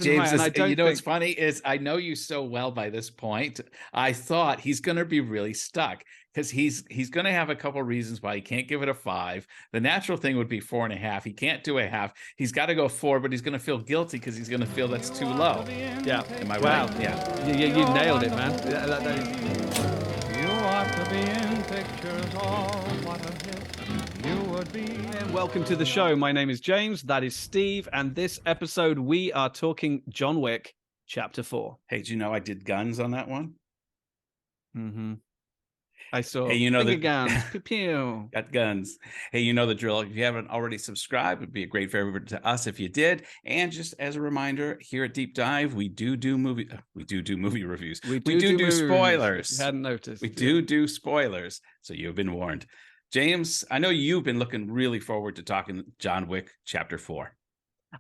James, and I don't think... what's funny is I know you so well by this point. I thought he's going to be really stuck because he's going to have a couple of reasons why he can't give it a 5. The natural thing would be 4.5. He can't do a half. He's got to go 4, but he's going to feel guilty because he's going to feel that's too low. Yeah. Am I wow. right? Yeah. You nailed it, man. You ought to be in pictures. Oh, what a hit you would be. And welcome to the show. My name is James. That is Steve. And this episode, we are talking John Wick, Chapter 4. Hey, did you know I did guns on that one? Mm-hmm. I saw. Hey, you know the guns. Pew pew. Got guns. Hey, you know the drill. If you haven't already subscribed, it'd be a great favor to us if you did. And just as a reminder, here at Deep Dive, we do movie reviews. We do spoilers. You hadn't noticed. We do spoilers. So you've been warned. James, I know you've been looking really forward to talking John Wick Chapter 4.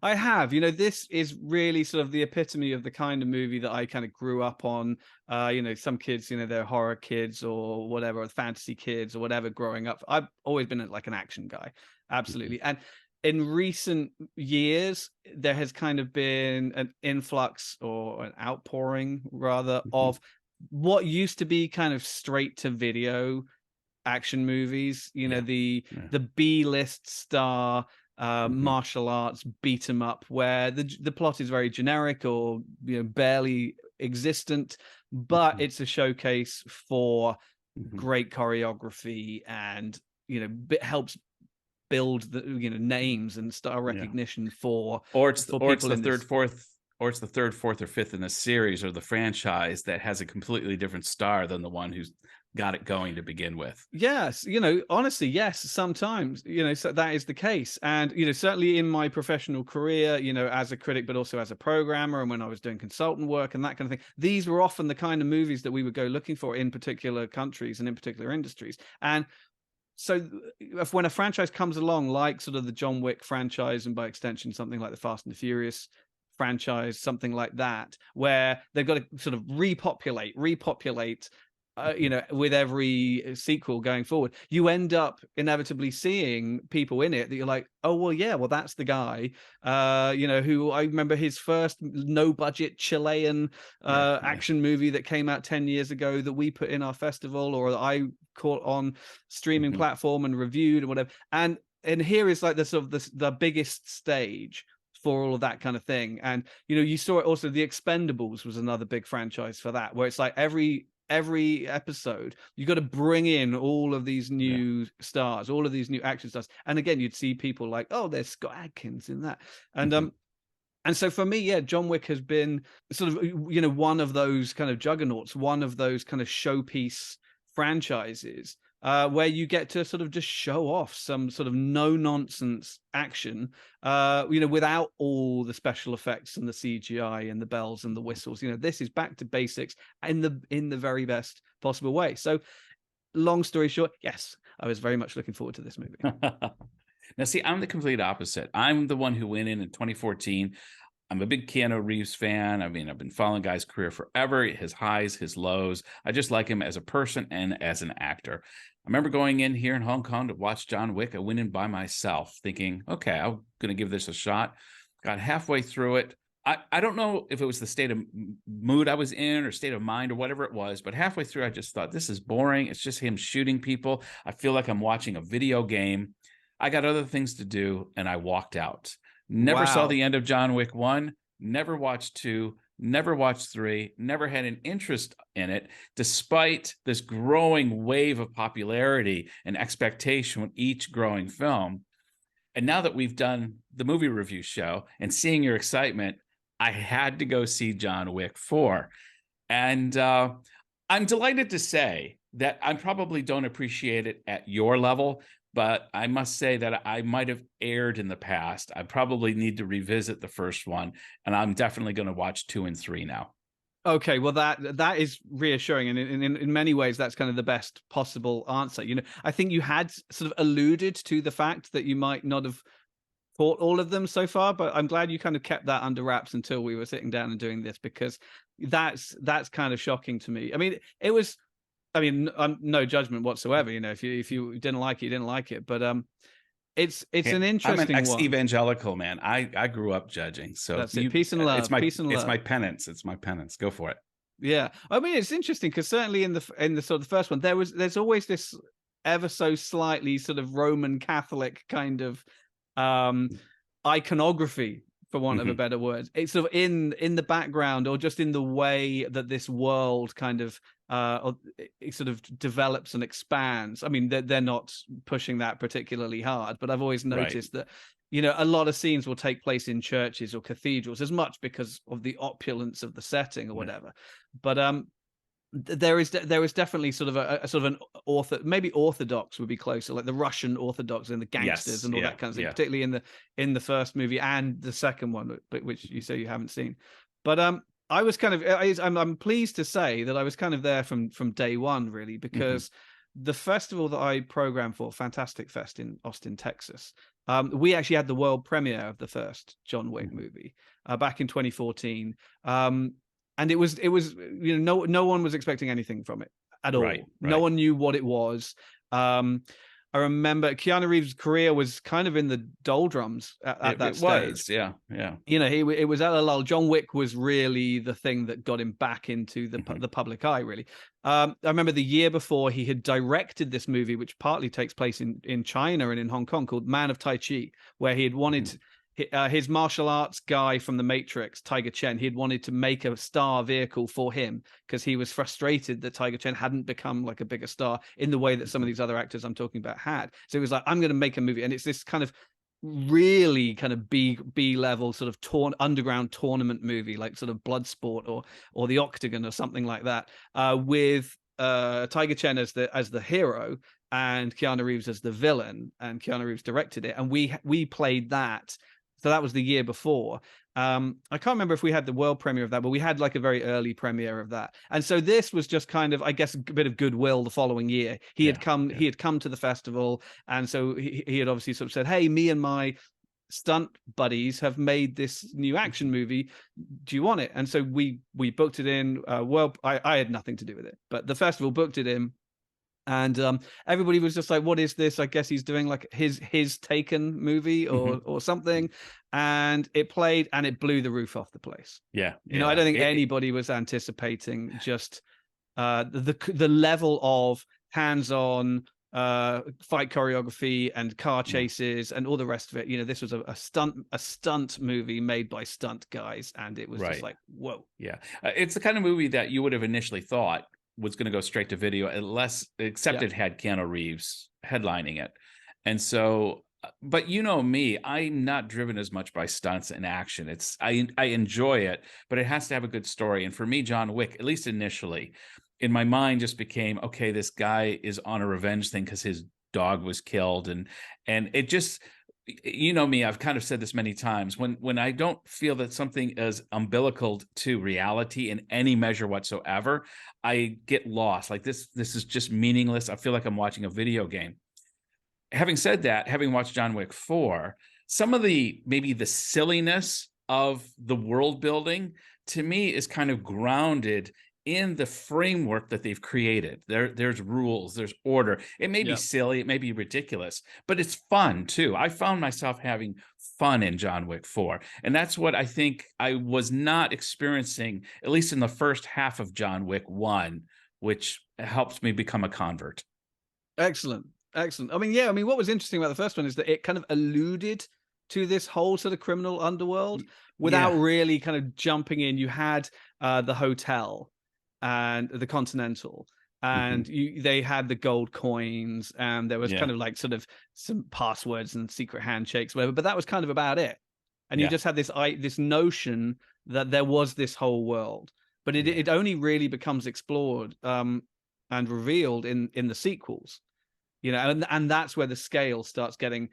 I have. This is really sort of the epitome of the kind of movie that I kind of grew up on. Some kids, they're horror kids or whatever, or fantasy kids or whatever growing up. I've always been like an action guy. Absolutely. And in recent years, there has kind of been an influx or an outpouring rather of what used to be kind of straight to video action movies, the B-list star martial arts beat 'em up where the plot is very generic or barely existent, but it's a showcase for great choreography and it helps build the names and star recognition for it's the third, fourth, or fifth in the series or the franchise that has a completely different star than the one who's got it going to begin with. Yes, honestly, yes, sometimes, so that is the case. And, certainly in my professional career, as a critic, but also as a programmer, and when I was doing consultant work and that kind of thing, these were often the kind of movies that we would go looking for in particular countries and in particular industries. And so when a franchise comes along, like sort of the John Wick franchise, and by extension, something like the Fast and the Furious franchise, something like that, where they've got to sort of repopulate, with every sequel going forward, you end up inevitably seeing people in it that you're like, oh, well, yeah, well, that's the guy, who I remember his first no budget Chilean action movie that came out 10 years ago that we put in our festival, or that I caught on streaming platform and reviewed or whatever. And here is like the sort of the biggest stage for all of that kind of thing. And, you saw it also, The Expendables was another big franchise for that, where it's like every episode you got to bring in all of these new stars, all of these new action stars, and again you'd see people like, oh, there's Scott Adkins in that, and so for me, John Wick has been sort of one of those kind of juggernauts, one of those kind of showpiece franchises where you get to sort of just show off some sort of no nonsense action, without all the special effects and the CGI and the bells and the whistles. This is back to basics in the very best possible way. So long story short, yes, I was very much looking forward to this movie. Now, see, I'm the complete opposite. I'm the one who went in 2014. I'm a big Keanu Reeves fan. I mean, I've been following Guy's career forever, his highs, his lows. I just like him as a person and as an actor. I remember going in here in Hong Kong to watch John Wick. I went in by myself thinking, okay, I'm going to give this a shot. Got halfway through it. I don't know if it was the state of mood I was in or state of mind or whatever it was, but halfway through, I just thought, this is boring. It's just him shooting people. I feel like I'm watching a video game. I got other things to do, and I walked out. Never saw the end of John Wick 1, never watched 2, never watched 3, never had an interest in it, despite this growing wave of popularity and expectation with each growing film. And now that we've done the movie review show and seeing your excitement, I had to go see John Wick 4. And I'm delighted to say that I probably don't appreciate it at your level, but I must say that I might have erred in the past. I probably need to revisit the first one, and I'm definitely going to watch 2 and 3 now. Okay, well, that is reassuring, and in many ways, that's kind of the best possible answer. I think you had sort of alluded to the fact that you might not have caught all of them so far, but I'm glad you kind of kept that under wraps until we were sitting down and doing this, because that's kind of shocking to me. I mean, it was. I mean, no judgment whatsoever. If you didn't like it, you didn't like it, but It's an I'm an interesting one. ex-evangelical, man. I grew up judging, so That's it. Peace and love. It's my penance. It's my penance. Go for it. Yeah, I mean, it's interesting because certainly in the sort of the first one, there's always this ever so slightly sort of Roman Catholic kind of iconography, for want of a better word. It's sort of in the background, or just in the way that this world kind of it sort of develops and expands. I mean, they're not pushing that particularly hard, but I've always noticed that, you know, a lot of scenes will take place in churches or cathedrals, as much because of the opulence of the setting or whatever. But there is definitely sort of a sort of an maybe Orthodox would be closer, like the Russian Orthodox and the gangsters and all that kind of thing, particularly in the first movie and the second one, which you say you haven't seen. But I was kind of I'm pleased to say that I was kind of there from day one, really, because the festival that I programmed for, Fantastic Fest in Austin, Texas, we actually had the world premiere of the first John Wick movie back in 2014. And it was, you know, no one was expecting anything from it at all. Right. No one knew what it was. I remember Keanu Reeves' career was kind of in the doldrums at that stage. Yeah. You know, it was at a lull. John Wick was really the thing that got him back into the public eye, really. I remember the year before he had directed this movie, which partly takes place in China and in Hong Kong, called Man of Tai Chi, where he had wanted his martial arts guy from The Matrix, Tiger Chen, he had wanted to make a star vehicle for him because he was frustrated that Tiger Chen hadn't become like a bigger star in the way that some of these other actors I'm talking about had. So he was like, I'm going to make a movie. And it's this kind of really kind of B level sort of underground tournament movie, like sort of Bloodsport or The Octagon or something like that, with Tiger Chen as the hero and Keanu Reeves as the villain, and Keanu Reeves directed it. And we played that. So that was the year before. I can't remember if we had the world premiere of that, but we had like a very early premiere of that. And so this was just kind of, I guess, a bit of goodwill the following year. He had come to the festival, and so he had obviously sort of said, "Hey, me and my stunt buddies have made this new action movie. Do you want it?" And so we booked it in. I had nothing to do with it, but the festival booked it in. And everybody was just like, "What is this?" I guess he's doing like his Taken movie or something. And it played, and it blew the roof off the place. Yeah, you know, I don't think anybody was anticipating just the level of hands-on fight choreography and car chases and all the rest of it. You know, this was a stunt movie made by stunt guys, and it was just like, whoa. Yeah, it's the kind of movie that you would have initially thought was going to go straight to video, except it had Keanu Reeves headlining it. And so, but you know me, I'm not driven as much by stunts and action. I enjoy it, but it has to have a good story. And for me, John Wick, at least initially, in my mind just became, okay, this guy is on a revenge thing because his dog was killed. And it just, you know me, I've kind of said this many times, when I don't feel that something is umbilical to reality in any measure whatsoever, I get lost. Like this is just meaningless. I feel like I'm watching a video game. Having said that, having watched John Wick 4, some of maybe the silliness of the world building to me is kind of grounded in the framework that they've created. There's rules, there's order. It may be silly, it may be ridiculous, but it's fun too. I found myself having fun in John Wick 4. And that's what I think I was not experiencing, at least in the first half of John Wick 1, which helps me become a convert. Excellent. I mean, what was interesting about the first one is that it kind of alluded to this whole sort of criminal underworld without really kind of jumping in. You had the hotel and the Continental, and they had the gold coins, and there was kind of like sort of some passwords and secret handshakes, whatever, but that was kind of about it. And you just had this notion that there was this whole world, but it only really becomes explored and revealed in the sequels, you know, and that's where the scale starts getting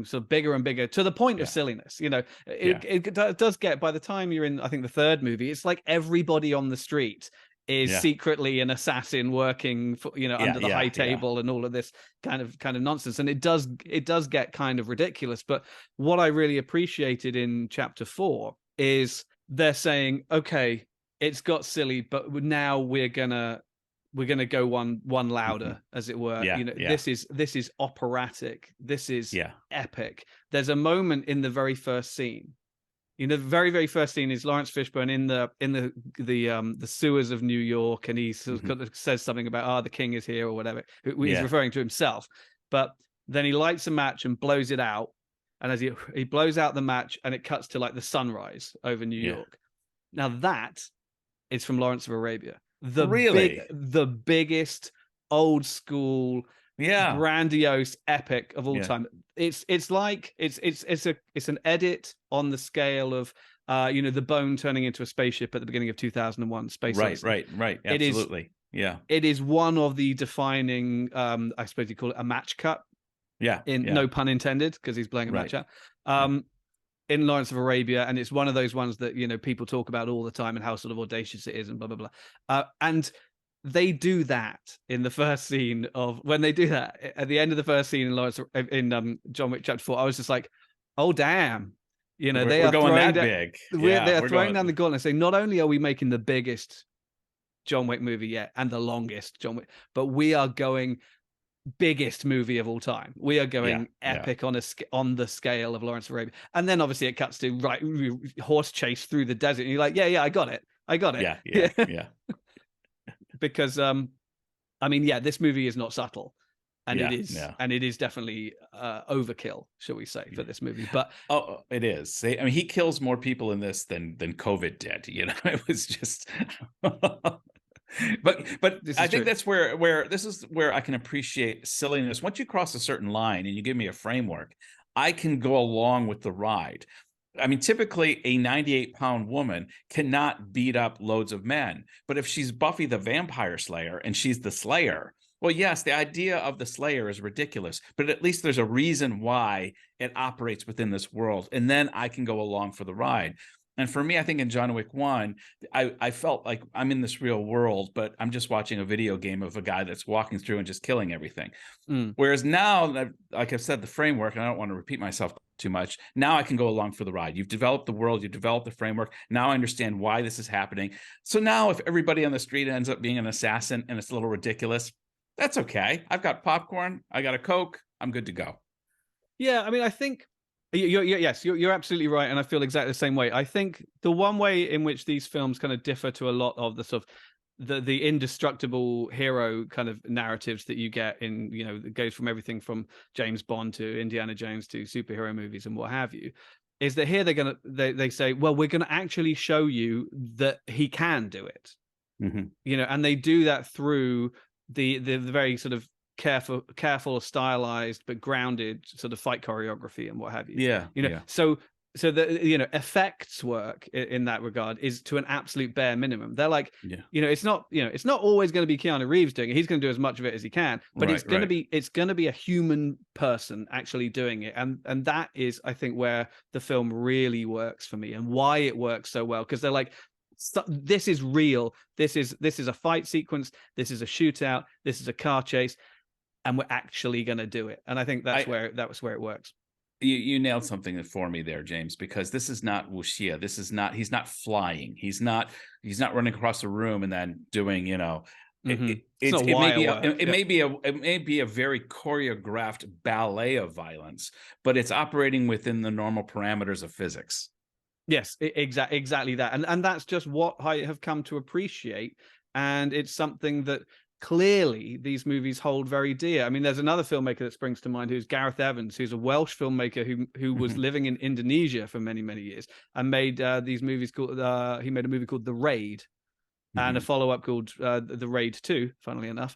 sort of bigger and bigger, to the point of silliness. You know, it does get, by the time you're in, I think, the third movie, it's like everybody on the street is secretly an assassin working for, you know, under the high table and all of this kind of nonsense. And it does get kind of ridiculous. But what I really appreciated in chapter 4 is they're saying, okay, it's got silly, but now we're gonna we're going to go one louder, as it were. Yeah, You know, yeah. this is operatic. This is Yeah. epic. There's a moment in the very first scene. You know, the very, very first scene is Laurence Fishburne in the sewers of New York, and he sort of says something about, the king is here or whatever. He's referring to himself. But then he lights a match and blows it out. And as he blows out the match, and it cuts to like the sunrise over New York. Now that is from Lawrence of Arabia. The biggest old school, grandiose epic of all time. It's like it's an edit on the scale of the bone turning into a spaceship at the beginning of 2001 Space Odyssey. Right. Absolutely. It is one of the defining, I suppose you call it a match cut. No pun intended, because he's blowing a match out. In Lawrence of Arabia, and it's one of those ones that people talk about all the time and how sort of audacious it is and blah blah blah. And they do that in the first scene of when they do that at the end of the first scene in John Wick Chapter 4. I was just like, oh damn, they are going throwing that big. They are throwing down the gauntlet, saying not only are we making the biggest John Wick movie yet and the longest John Wick, but we are going biggest movie of all time. We are going epic on the scale of Lawrence of Arabia. And then obviously it cuts to horse chase through the desert, and you're like, I got it. Yeah. Because this movie is not subtle, and it is definitely overkill, shall we say, for this movie. But it is. I mean, he kills more people in this than COVID did. It was just but I think that's where this is where I can appreciate silliness. Once you cross a certain line and you give me a framework, I can go along with the ride. I mean, typically a 98-pound woman cannot beat up loads of men, but if she's Buffy the Vampire Slayer and she's the Slayer, well, yes, the idea of the Slayer is ridiculous, but at least there's a reason why it operates within this world, and then I can go along for the ride. And for me, I think in John Wick 1, I felt like I'm in this real world, but I'm just watching a video game of a guy that's walking through and just killing everything. Whereas now, like I've said, the framework, and I don't want to repeat myself too much, now I can go along for the ride. You've developed the world, you've developed the framework. Now I understand why this is happening. So now if everybody on the street ends up being an assassin and it's a little ridiculous, that's okay. I've got popcorn, I got a Coke, I'm good to go. Yeah, I mean, I think you're absolutely right, and I feel exactly the same way. I think the one way in which these films kind of differ to a lot of the sort of the indestructible hero kind of narratives that you get in, it goes from everything from James Bond to Indiana Jones to superhero movies and what have you, is that here they say, well, we're gonna actually show you that he can do it. And they do that through the very sort of careful, stylized but grounded sort of fight choreography and what have you. So the effects work in that regard is to an absolute bare minimum. They're like, it's not always going to be Keanu Reeves doing it. He's going to do as much of it as he can, but it's going to be a human person actually doing it, and that is, I think, where the film really works for me and why it works so well, because they're like, this is real. This is a fight sequence. This is a shootout. This is a car chase. And we're actually going to do it. And I think that was where it works. You nailed something for me there, James, because this is not wuxia. He's not flying. He's not running across the room and then doing, it may be a very choreographed ballet of violence, but it's operating within the normal parameters of physics. Yes, exactly that. And that's just what I have come to appreciate. And it's something that clearly these movies hold very dear. I mean, there's another filmmaker that springs to mind, who's Gareth Evans, who's a Welsh filmmaker who was living in Indonesia for many, many years and made these movies called, he made a movie called The Raid and a follow-up called The Raid 2, funnily enough,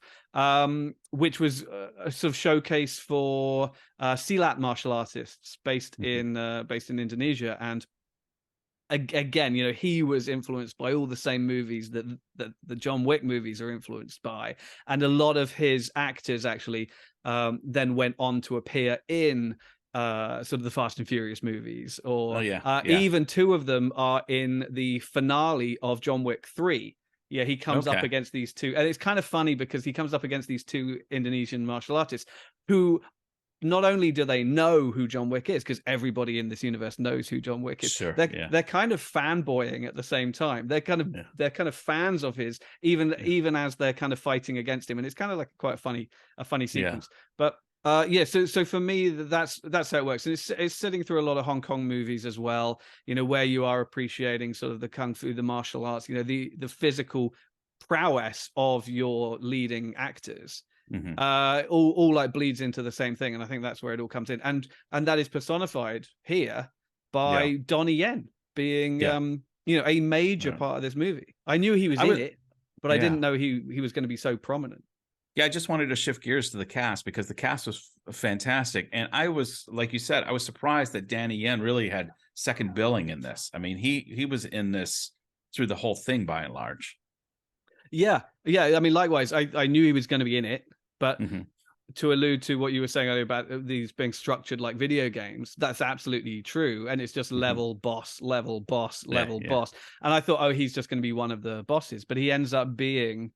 which was a sort of showcase for Silat martial artists based in Indonesia. And again, he was influenced by all the same movies that the John Wick movies are influenced by, and a lot of his actors actually then went on to appear in sort of the Fast and Furious movies, or even two of them are in the finale of John Wick 3. Yeah, he comes up against these two, and it's kind of funny because he comes up against these two Indonesian martial artists who not only do they know who John Wick is, because everybody in this universe knows who John Wick is, Sure, they're kind of fanboying at the same time. They're kind of fans of his, even as they're kind of fighting against him, and it's kind of like quite a funny sequence. But so for me, that's how it works, and it's sitting through a lot of Hong Kong movies as well, where you are appreciating sort of the kung fu, the martial arts, the physical prowess of your leading actors. All like bleeds into the same thing, and I think that's where it all comes in, and that is personified here by Donnie Yen being a major part of this movie. I knew he was in it, but I didn't know he was going to be so prominent. Yeah, I just wanted to shift gears to the cast, because the cast was fantastic. And I was, like you said, I was surprised that Donnie Yen really had second billing in this. I mean, he was in this through the whole thing by and large. Yeah. I mean, likewise, I knew he was going to be in it, but to allude to what you were saying earlier about these being structured like video games, that's absolutely true. And it's just level boss, level boss, level boss. And I thought, oh, he's just going to be one of the bosses, but he ends up being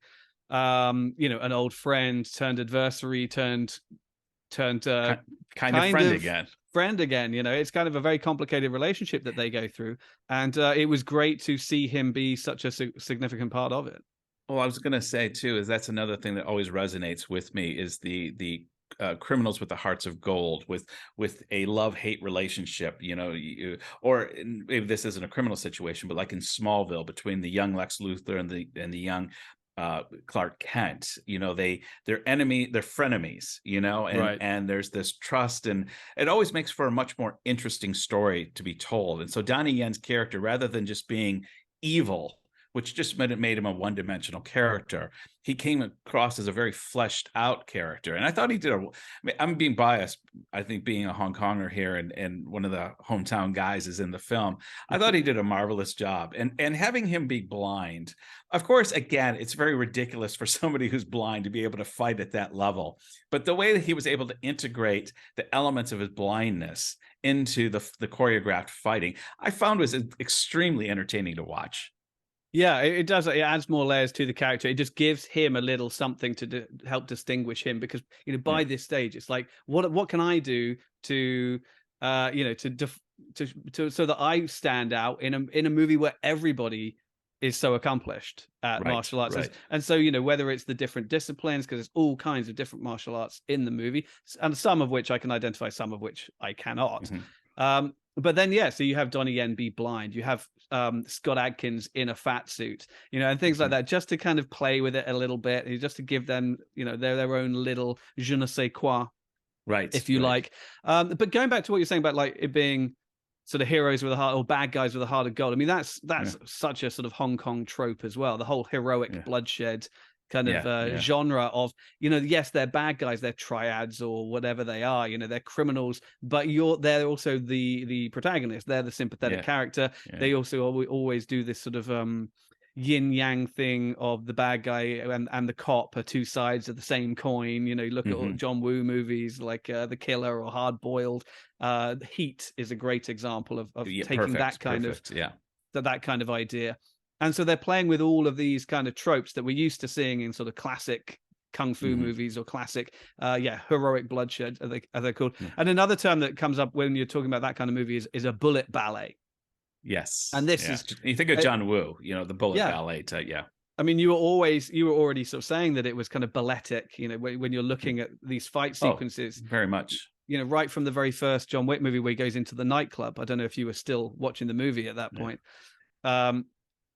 an old friend turned adversary turned kind of friend again. It's kind of a very complicated relationship that they go through, and it was great to see him be such a significant part of it. Well, I was going to say too, is that's another thing that always resonates with me, is the criminals with the hearts of gold, with a love-hate relationship, or maybe this isn't a criminal situation, but like in Smallville, between the young Lex Luthor and the young Clark Kent. They're frenemies, and there's this trust, and it always makes for a much more interesting story to be told. And so Donnie Yen's character, rather than just being evil, which just made him a one-dimensional character, he came across as a very fleshed out character. And I thought he did I'm being biased, I think, being a Hong Konger here, and one of the hometown guys is in the film. I thought he did a marvelous job. And having him be blind, of course, again, it's very ridiculous for somebody who's blind to be able to fight at that level. But the way that he was able to integrate the elements of his blindness into the choreographed fighting, I found was extremely entertaining to watch. Yeah, it does. It adds more layers to the character. It just gives him a little something to help distinguish him, because by this stage, it's like, what can I do to so that I stand out in a movie where everybody is so accomplished at martial arts. And so whether it's the different disciplines, because there's all kinds of different martial arts in the movie, and some of which I can identify, some of which I cannot. But then, so you have Donnie Yen be blind. You have Scott Adkins in a fat suit, and things like that, just to kind of play with it a little bit, just to give them, their own little je ne sais quoi, if you like. But going back to what you're saying about like it being sort of heroes with a heart, or bad guys with a heart of gold. I mean, that's such a sort of Hong Kong trope as well. The whole heroic bloodshed kind of genre of, yes, they're bad guys, they're triads or whatever they are, they're criminals, but they're also the protagonist, they're the sympathetic character. They also always do this sort of yin yang thing of the bad guy and the cop are two sides of the same coin. Look at all John Woo movies like The Killer or Hard Boiled. Heat is a great example of taking that kind of idea. And so they're playing with all of these kind of tropes that we're used to seeing in sort of classic kung fu movies or classic, heroic bloodshed, are they called. And another term that comes up when you're talking about that kind of movie is a bullet ballet. Yes. And this is, you think of John Woo, the bullet ballet type. Yeah. I mean, you were already sort of saying that it was kind of balletic, when you're looking at these fight sequences. Very much. Right from the very first John Wick movie where he goes into the nightclub. I don't know if you were still watching the movie at that point.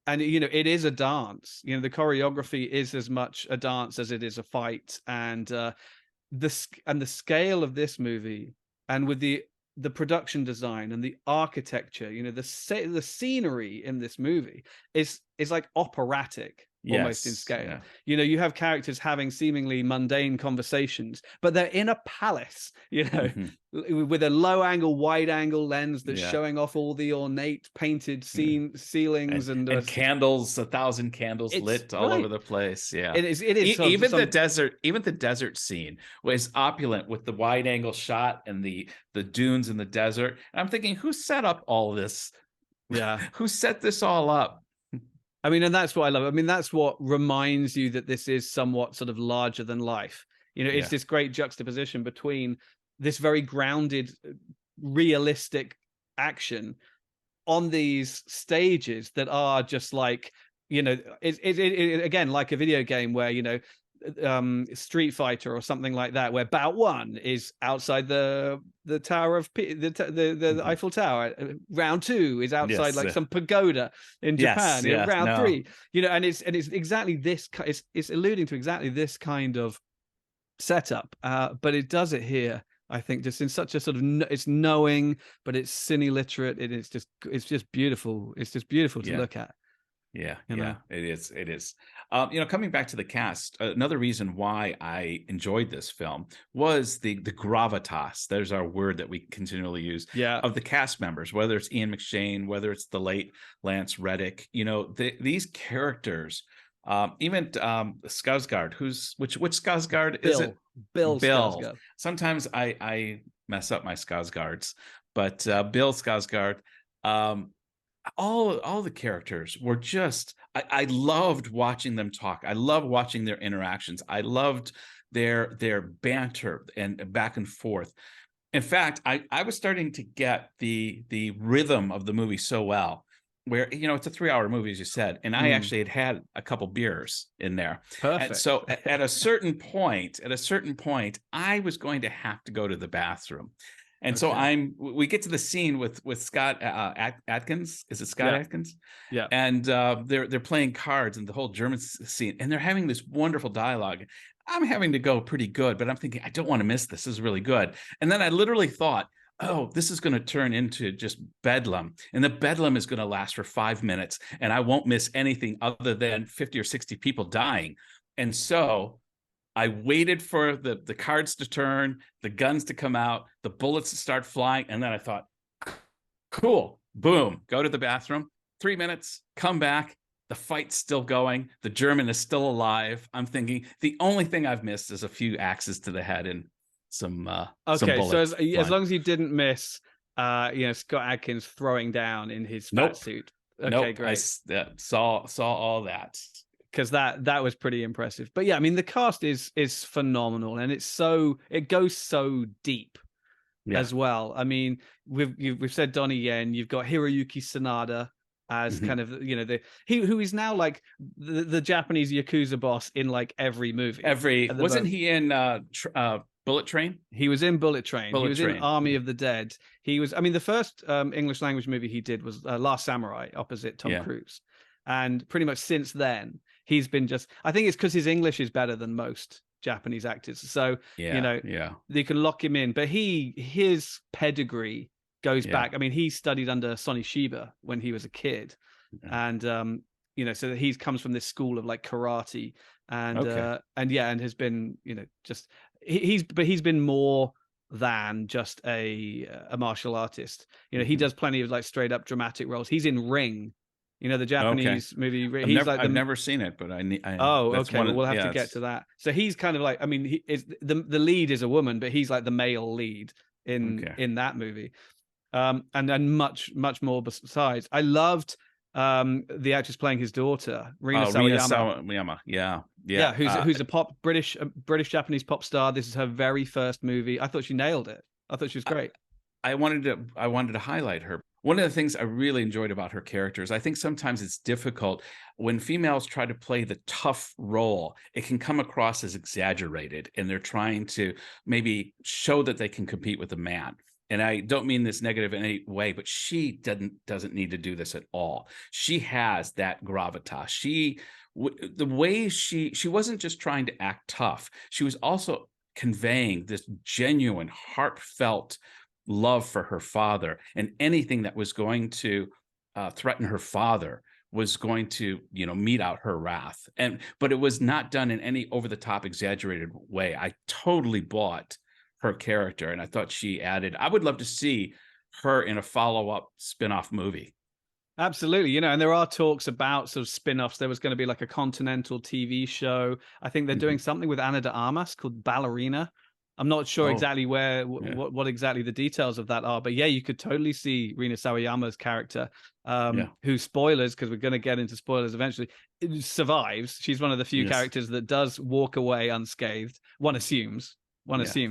And, it is a dance. The choreography is as much a dance as it is a fight. And the scale of this movie, and with the production design and the architecture, the scenery in this movie is like operatic. Almost in scale. You have characters having seemingly mundane conversations, but they're in a palace, with a low angle, wide angle lens that's showing off all the ornate painted ceilings and candles, 1,000 candles lit all over the place. Yeah, it is. Even the desert scene was opulent with the wide angle shot and the dunes in the desert. And I'm thinking, who set up all this? Yeah, who set this all up? I mean, and that's what I love. I mean, that's what reminds you that this is somewhat sort of larger than life. It's this great juxtaposition between this very grounded, realistic action on these stages that are just like, you know, it again, like a video game where, you know, Street Fighter or something like that, where bout 1 is outside the tower of the Eiffel Tower, round 2 is outside like some pagoda in Japan, you know, round 3, you know, and it's exactly this, it's alluding to exactly this kind of setup, but it does it here, I think, just in such a sort of it's knowing, but it's cine literate. It's just beautiful. It's just beautiful to look at. Yeah, you know? it is. It is. You know, coming back to the cast, another reason why I enjoyed this film was the gravitas. There's our word that we continually use. Of the cast members, whether it's Ian McShane, whether it's the late Lance Reddick. You know, these characters. Even Skarsgård, which Skarsgård is it? Bill Skarsgård. Sometimes I mess up my Skarsgårds, but Bill Skarsgård. All the characters were just, I loved watching them talk. I loved watching their interactions. I loved their banter and back and forth. In fact, I was starting to get the rhythm of the movie so well, where, you know, it's a 3-hour movie, as you said, and I actually had a couple beers in there. Perfect. And so at a certain point, I was going to have to go to the bathroom. And so we get to the scene with Scott Adkins. Is it Scott Adkins? Yeah. And they're playing cards and the whole German scene, and they're having this wonderful dialogue. I'm having to go pretty good, but I'm thinking, I don't want to miss this. This is really good. And then I literally thought, oh, this is going to turn into just bedlam. And the bedlam is going to last for 5 minutes, and I won't miss anything other than 50 or 60 people dying. And so I waited for the cards to turn, the guns to come out, the bullets to start flying. And then I thought, cool, boom, go to the bathroom, 3 minutes, come back. The fight's still going. The German is still alive. I'm thinking the only thing I've missed is a few axes to the head and some bullets. So as long as you didn't miss, you know, Scott Adkins throwing down in his fat suit. Okay, great. I saw all that. Because that was pretty impressive. But yeah, I mean, the cast is phenomenal, and it goes so deep as well. I mean, we've said Donnie Yen, you've got Hiroyuki Sanada as kind of, you know, who is now like the Japanese Yakuza boss in like every movie. Wasn't he in Bullet Train? He was in Bullet Train. He was in Army of the Dead. He was, I mean, the first English language movie he did was Last Samurai opposite Tom Cruise. And pretty much since then, he's been I think it's because his English is better than most Japanese actors. So, you know, they can lock him in. But his pedigree goes back. I mean, he studied under Sonny Shiba when he was a kid. And, you know, so that he comes from this school of like karate and has been, you know, just he's been more than just a martial artist. You know, he does plenty of like straight up dramatic roles. He's in Ring. You know, the Japanese movie. I've never seen it, but I we'll have to get to that. So he's kind of like, I mean, he is the lead is a woman, but he's like the male lead in that movie. And then much more besides. I loved the actress playing his daughter, Rina Sawayama. Yeah. Who's a British Japanese pop star. This is her very first movie. I thought she nailed it. I thought she was great. I wanted to highlight her. One of the things I really enjoyed about her character is I think sometimes it's difficult when females try to play the tough role. It can come across as exaggerated, and they're trying to maybe show that they can compete with a man. And I don't mean this negative in any way, but she doesn't need to do this at all. She has that gravitas. The way she wasn't just trying to act tough. She was also conveying this genuine, heartfelt love for her father, and anything that was going to threaten her father was going to, you know, mete out her wrath. But it was not done in any over-the-top exaggerated way. I totally bought her character, and I thought she added. I would love to see her in a follow-up spin-off movie. Absolutely. You know, and there are talks about sort of spin-offs. There was going to be like a Continental TV show. I think they're doing something with Ana de Armas called Ballerina. I'm not sure exactly what exactly the details of that are, but yeah, you could totally see Rina Sawayama's character, who, spoilers, because we're going to get into spoilers eventually, survives. She's one of the few characters that does walk away unscathed. One assumes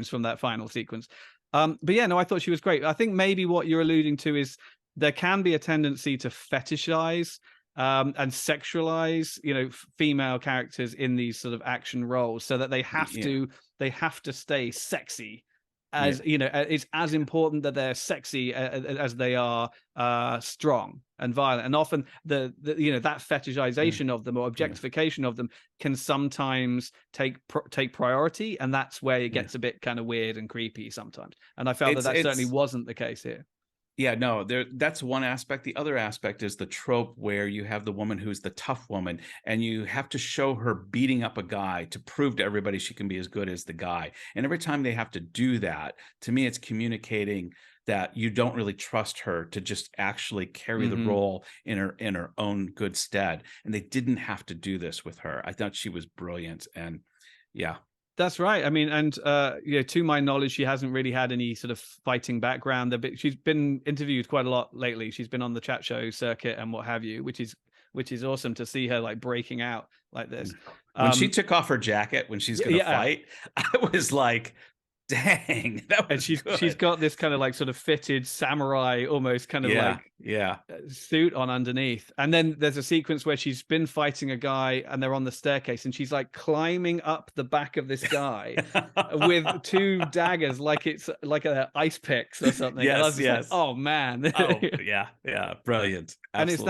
from that final sequence. But yeah, no, I thought she was great. I think maybe what you're alluding to is there can be a tendency to fetishize and sexualize, female characters in these sort of action roles, so that they have to stay sexy. As it's as important that they're sexy as they are strong and violent, and often the that fetishization of them or objectification of them can sometimes take priority, and that's where it gets a bit kind of weird and creepy sometimes. And I felt that certainly wasn't the case here. Yeah, no, that's one aspect. The other aspect is the trope where you have the woman who's the tough woman, and you have to show her beating up a guy to prove to everybody she can be as good as the guy. And every time they have to do that, to me, it's communicating that you don't really trust her to just actually carry the role in her own good stead. And they didn't have to do this with her. I thought she was brilliant. And yeah. That's right. I mean, and to my knowledge, she hasn't really had any sort of fighting background. She's been interviewed quite a lot lately. She's been on the chat show circuit and what have you, which is awesome to see her like breaking out like this. When she took off her jacket when she's going to fight, I was like, dang, that was she's got this kind of like sort of fitted samurai almost kind of suit on underneath. And then there's a sequence where she's been fighting a guy and they're on the staircase and she's like climbing up the back of this guy with two daggers like it's like a ice picks or something. Like, oh man. Brilliant. Absolutely and it's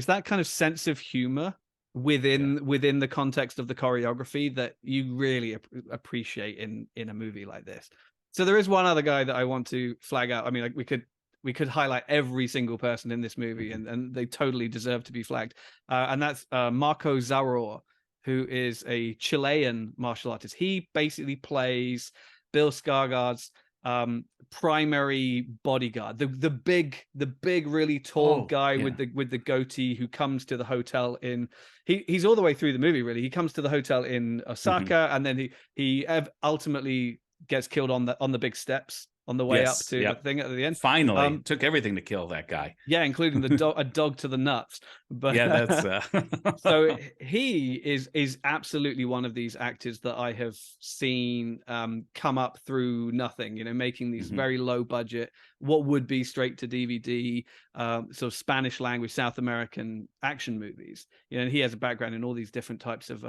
that kind of sense of humor within the context of the choreography that you really appreciate in a movie like this. So there is one other guy that I want to flag out. I mean, like we could highlight every single person in this movie, and they totally deserve to be flagged. And that's Marko Zaror, who is a Chilean martial artist. He basically plays Bill Skarsgård's primary bodyguard, the big really tall guy with the goatee who comes to the hotel in he's all the way through the movie. Really, he comes to the hotel in Osaka, and then he ultimately gets killed on the big steps on the way up to the thing at the end. Finally, took everything to kill that guy. Yeah, including a dog to the nuts. But that's so he is absolutely one of these actors that I have seen come up through nothing. Making these very low budget, what would be straight to DVD, sort of Spanish language South American action movies. And he has a background in all these different types of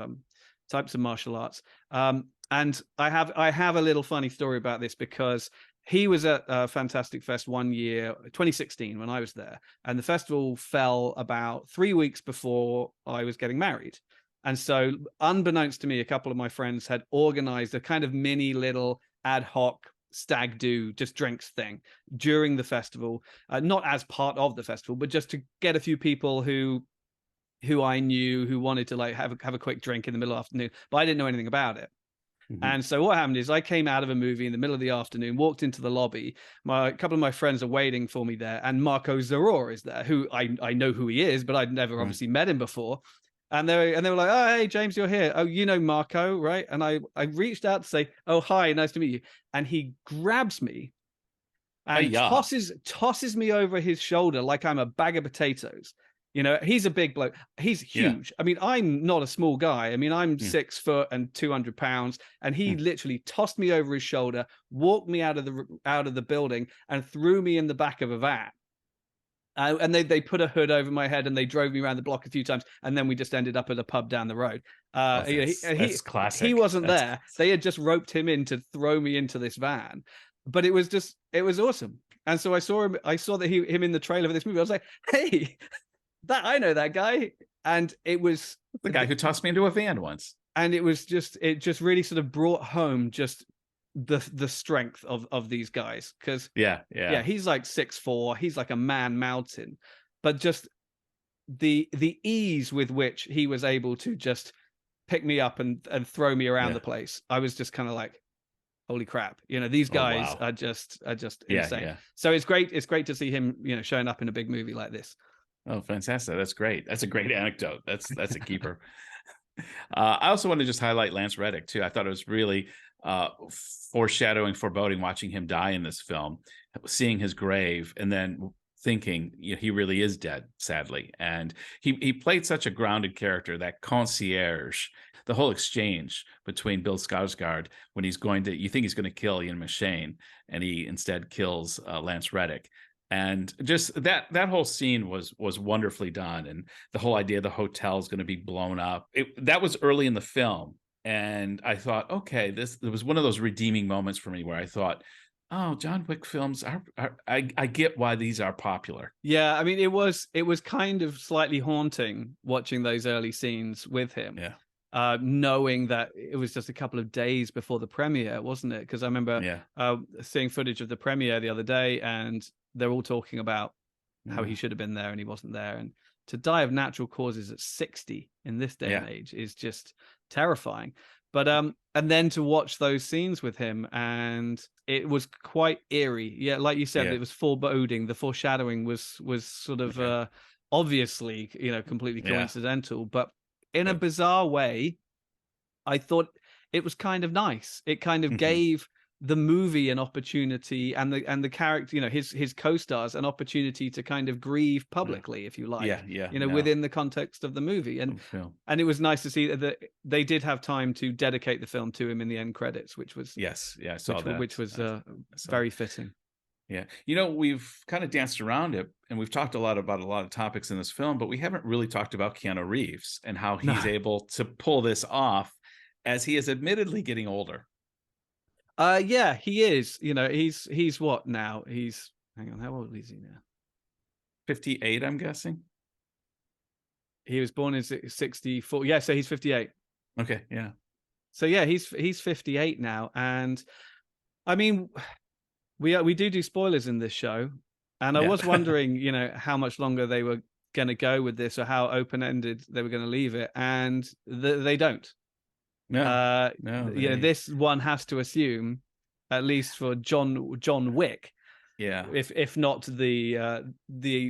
martial arts. And I have a little funny story about this because he was at Fantastic Fest one year, 2016, when I was there. And the festival fell about 3 weeks before I was getting married. And so unbeknownst to me, a couple of my friends had organized a kind of mini little ad hoc stag do, just drinks thing during the festival, not as part of the festival, but just to get a few people who I knew who wanted to like have a quick drink in the middle of the afternoon, but I didn't know anything about it. And so what happened is I came out of a movie in the middle of the afternoon, walked into the lobby. A couple of my friends are waiting for me there, and Marko Zaror is there, who I know who he is, but I'd never obviously met him before. And they were like, "Oh, hey, James, you're here. Oh, you know Marko, right?" And I reached out to say, "Oh, hi, nice to meet you." And he grabs me and tosses me over his shoulder like I'm a bag of potatoes. He's a big bloke. He's huge. I mean, I'm not a small guy. I mean, I'm 6 foot and 200 pounds, and he literally tossed me over his shoulder, walked me out of the building, and threw me in the back of a van. And they put a hood over my head and they drove me around the block a few times, and then we just ended up at a pub down the road. That's classic. He wasn't there. They had just roped him in to throw me into this van, but it was awesome. And so I saw that him in the trailer for this movie. I was like, hey. I know that guy, and it was the guy who tossed me into a van once. And it just really sort of brought home just the strength of these guys, because he's like 6'4", he's like a man mountain, but just the ease with which he was able to just pick me up and throw me around the place. I was just kind of like, holy crap, these guys are just insane. So it's great to see him showing up in a big movie like this. Oh, fantastic. That's great. That's a great anecdote. That's a keeper. I also want to just highlight Lance Reddick too. I thought it was really foreboding watching him die in this film, seeing his grave, and then thinking he really is dead, sadly. And he played such a grounded character, that concierge, the whole exchange between Bill Skarsgård when you think he's going to kill Ian McShane, and he instead kills Lance Reddick. And just that whole scene was wonderfully done. And the whole idea the hotel is going to be blown up. That was early in the film. And I thought, okay, it was one of those redeeming moments for me where I thought, oh, John Wick films I get why these are popular. Yeah, I mean, it was kind of slightly haunting watching those early scenes with him. Yeah. Knowing that it was just a couple of days before the premiere, wasn't it? Because I remember seeing footage of the premiere the other day, and they're all talking about how he should have been there and he wasn't there. And to die of natural causes at 60 in this day and age is just terrifying. But and then to watch those scenes with him, and it was quite eerie. Yeah, like you said, it was foreboding. The foreshadowing was sort of obviously, completely coincidental, but in a bizarre way, I thought it was kind of nice. It kind of gave the movie an opportunity, and the character, his co-stars, an opportunity to kind of grieve publicly, if you like. Within the context of the movie. And it was nice to see that they did have time to dedicate the film to him in the end credits, which was I saw that, which was very fitting. Yeah. We've kind of danced around it, and we've talked about a lot of topics in this film, but we haven't really talked about Keanu Reeves and how he's able to pull this off, as he is admittedly getting older. Yeah, he is. He's what now? Hang on, how old is he now? 58, I'm guessing. He was born in 64. Yeah, so he's 58. Okay, yeah. So yeah, he's 58 now, and I mean, we do spoilers in this show, and I was wondering, how much longer they were going to go with this, or how open-ended they were going to leave it, and they don't. No, this one has to assume, at least for John Wick, if not the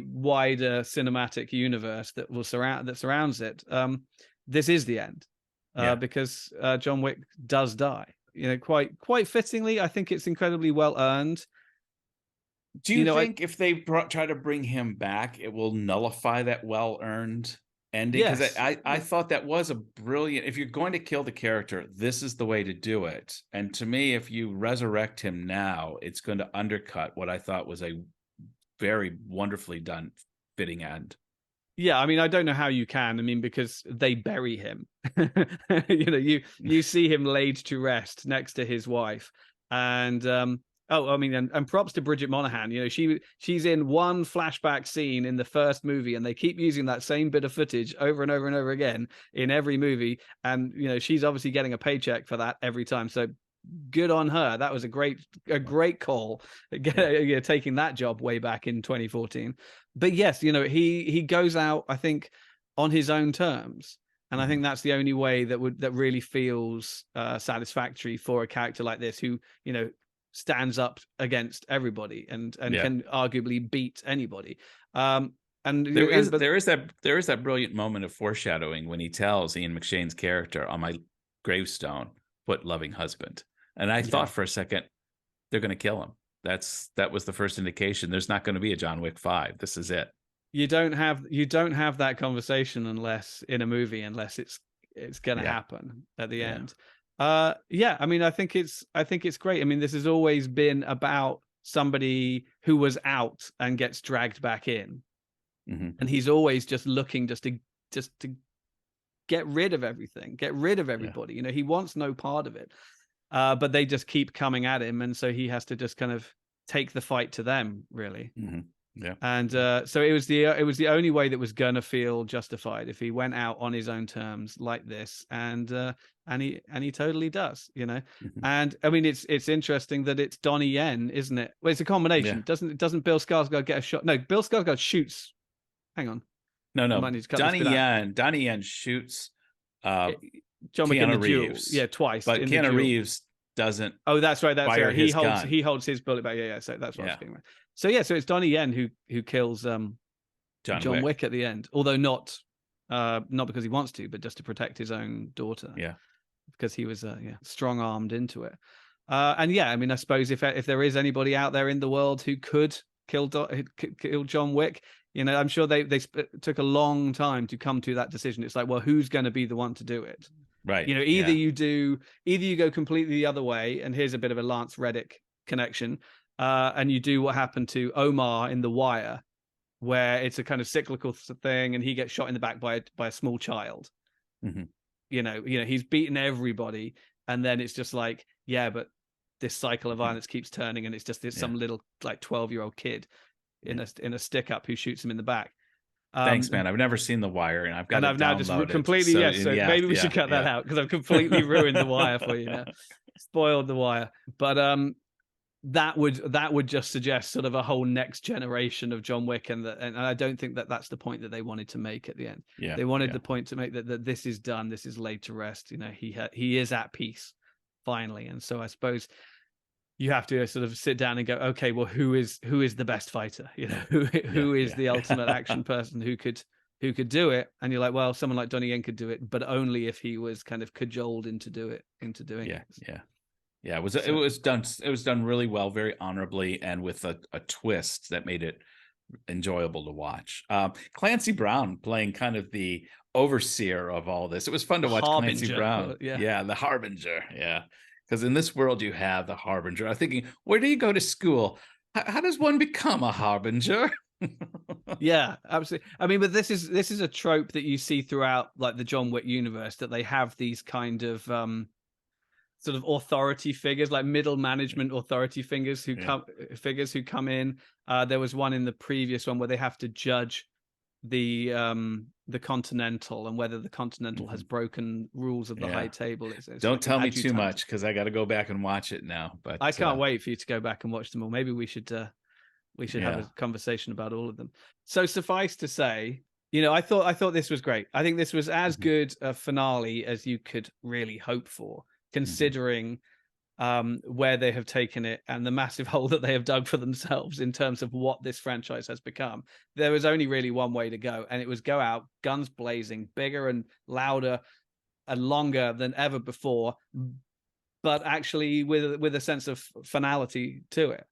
wider cinematic universe that surrounds it, this is the end, because John Wick does die. Quite fittingly. I think it's incredibly well earned. Do you think if they try to bring him back, it will nullify that well earned ending? Because I thought that was a brilliant, if you're going to kill the character, this is the way to do it. And to me, if you resurrect him now, it's going to undercut what I thought was a very wonderfully done fitting end. Yeah, I mean, I don't know how you can. I mean, because they bury him. You see him laid to rest next to his wife, and and props to Bridget Monahan. She's in one flashback scene in the first movie, and they keep using that same bit of footage over and over and over again in every movie. And she's obviously getting a paycheck for that every time. So good on her. That was a great call, taking that job way back in 2014. But yes, he goes out, I think, on his own terms. And I think that's the only way that really feels satisfactory for a character like this, who, stands up against everybody and can arguably beat anybody. And there is that brilliant moment of foreshadowing when he tells Ian McShane's character, on my gravestone, put loving husband. And I thought for a second, they're going to kill him. That was the first indication. There's not going to be a John Wick 5. This is it. You don't have that conversation unless it's going to happen at the end. I mean, I think it's great. I mean, this has always been about somebody who was out and gets dragged back in, and he's always just looking just to get rid of everything, get rid of everybody. He wants no part of it, but they just keep coming at him, and so he has to just kind of take the fight to them, really. Yeah. And so it was the only way that was gonna feel justified, if he went out on his own terms like this, and he totally does, And I mean, it's interesting that it's Donnie Yen, isn't it? Well, it's a combination. Doesn't Bill Skarsgård get a shot? No, Bill Skarsgård shoots. Hang on. No. Donnie Yen shoots John Wick in the duel. Yeah, twice. But Keanu Reeves doesn't. Oh, that's right. That's right. Gun. He holds his bullet back. Yeah. So that's what I was thinking about. So so it's Donnie Yen who kills John Wick at the end, although not because he wants to, but just to protect his own daughter. Yeah, because he was strong armed into it. I mean, I suppose if there is anybody out there in the world who could kill John Wick. You know, I'm sure they took a long time to come to that decision. It's like, well, who's going to be the one to do it? Right. You know, either you go completely the other way, and here's a bit of a Lance Reddick connection, and you do what happened to Omar in The Wire, where it's a kind of cyclical thing, and he gets shot in the back by a small child. Mm-hmm. You know, he's beaten everybody, and then it's just like, yeah, but this cycle of violence keeps turning, and it's just some little like 12-year-old kid in a stick up who shoots him in the back. Thanks, man. I've never seen The Wire, and I've got I've now just completely maybe we should cut that out, because I've completely ruined The Wire for you now. Spoiled The Wire. But that would just suggest sort of a whole next generation of John Wick, and I don't think that that's the point that they wanted to make at the end. Yeah, they wanted the point to make that this is done, this is laid to rest. You know, he is at peace finally, and so I suppose you have to sort of sit down and go, okay, well, who is the best fighter? You know, who is the ultimate action person who could do it? And you're like, well, someone like Donnie Yen could do it, but only if he was kind of cajoled into doing it. Yeah, it was done really well, very honorably, and with a twist that made it enjoyable to watch. Clancy Brown playing kind of the overseer of all this. It was fun to watch Clancy Brown. Yeah, the harbinger. Yeah. Because in this world, you have the harbinger. I'm thinking, where do you go to school? How does one become a harbinger? Yeah, absolutely. I mean, but this is a trope that you see throughout like the John Wick universe, that they have these kind of sort of authority figures, like middle management authority figures who come in. There was one in the previous one where they have to judge the Continental and whether the Continental has broken rules of the high table. It's Don't tell me too much, because I got to go back and watch it now. But I can't wait for you to go back and watch them all. Maybe we should have a conversation about all of them. So suffice to say, you know, I thought this was great. I think this was as good a finale as you could really hope for, considering where they have taken it and the massive hole that they have dug for themselves in terms of what this franchise has become. There was only really one way to go, and it was go out, guns blazing, bigger and louder and longer than ever before, but actually with a sense of finality to it.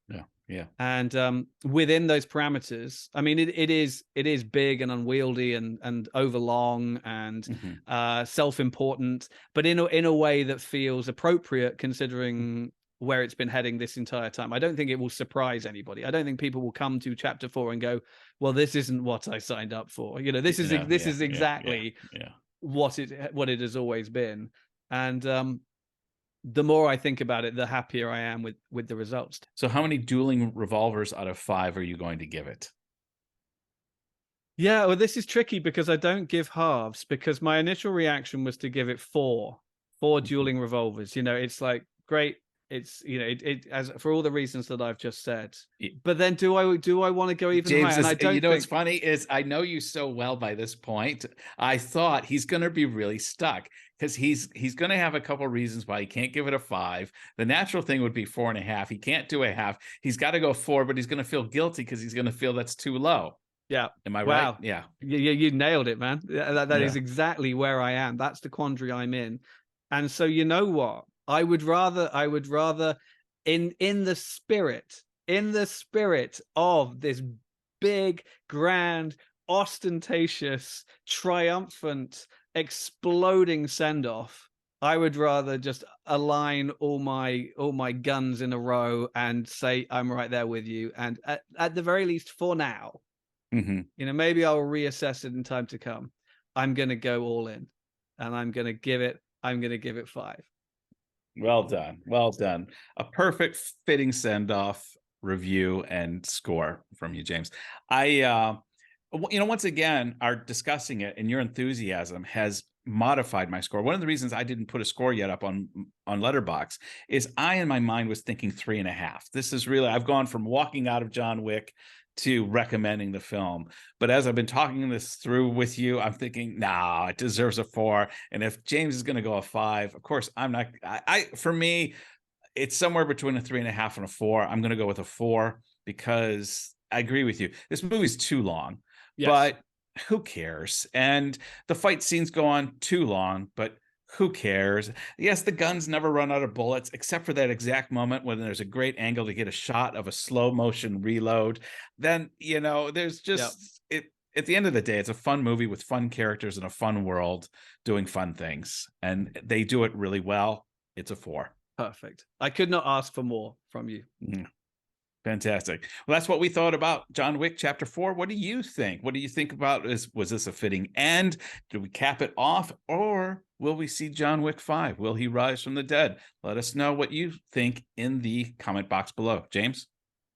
Yeah. And within those parameters, I mean, it is big and unwieldy and overlong and self-important, but in a way that feels appropriate considering where it's been heading this entire time. I don't think it will surprise anybody. I don't think people will come to chapter 4 and go, well, this isn't what I signed up for. You know, this is exactly what it has always been. And the more I think about it, the happier I am with the results. So how many dueling revolvers out of 5 are you going to give it? Yeah, well, this is tricky because I don't give halves, because my initial reaction was to give it 4 dueling revolvers. You know, it's like, great. It's, you know, it as for all the reasons that I've just said. But then do I want to go even James, higher? And I don't. You know, what's funny is I know you so well by this point. I thought he's going to be really stuck, because he's going to have a couple of reasons why he can't give it a 5. The natural thing would be 4.5. He can't do a half. He's got to go 4, but he's going to feel guilty because he's going to feel that's too low. Yeah. Am I right? Yeah. You nailed it, man. That is exactly where I am. That's the quandary I'm in. And so, you know what? I would rather in the spirit of this big, grand, ostentatious, triumphant, exploding send-off, I would rather just align all my guns in a row and say I'm right there with you. And at the very least, for now, you know, maybe I'll reassess it in time to come. I'm going to go all in, and I'm going to give it 5. Well done. A perfect fitting send-off review and score from you, James. I once again, are discussing it, and your enthusiasm has modified my score. One of the reasons I didn't put a score yet up on Letterboxd is I, in my mind, was thinking 3.5. This is really, I've gone from walking out of John Wick to recommending the film. But as I've been talking this through with you, I'm thinking, nah, it deserves a 4. And if James is going to go a 5, of course, I'm not. For me, it's somewhere between a 3.5 and a 4. I'm going to go with a 4 because I agree with you. This movie's too long, but who cares? And the fight scenes go on too long, but Who cares? Yes, the guns never run out of bullets, except for that exact moment when there's a great angle to get a shot of a slow motion reload. Then, there's Yep. just it. At the end of the day, it's a fun movie with fun characters in a fun world doing fun things. And they do it really well. It's a 4. Perfect. I could not ask for more from you. Fantastic. Well, that's what we thought about John Wick Chapter 4. What do you think? What do you think about this? Was this a fitting end? Do we cap it off? Or will we see John Wick 5? Will he rise from the dead? Let us know what you think in the comment box below. James?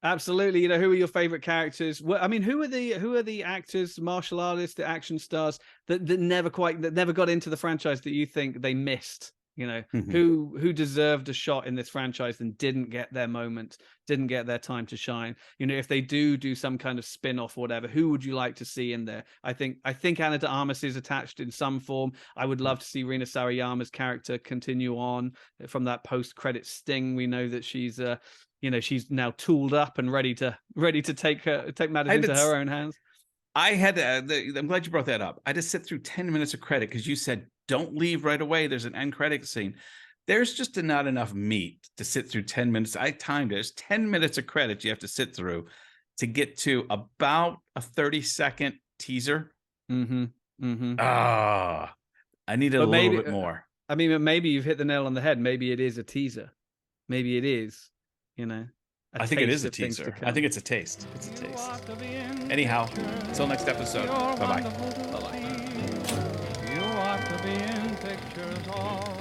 Absolutely. Who are your favorite characters? I mean, who are the actors, martial artists, the action stars that never got into the franchise that you think they missed? Who deserved a shot in this franchise and didn't get their moment, didn't get their time to shine? If they do some kind of spin-off or whatever, who would you like to see in there? I think Ana de Armas is attached in some form. I would love to see Rina Sawayama's character continue on from that post-credit sting. We know that she's she's now tooled up and ready to take matters into her own hands. I'm glad you brought that up. I just sit through 10 minutes of credit because you said don't leave right away. There's an end credit scene. There's just not enough meat to sit through 10 minutes. I timed it. There's 10 minutes of credits you have to sit through to get to about a 30-second teaser. I needed a little bit more. I mean, maybe you've hit the nail on the head. Maybe it is a teaser. Maybe it is, I think it is a teaser. I think it's a taste. It's a taste. Anyhow, until next episode. Bye-bye. You ought to be in pictures all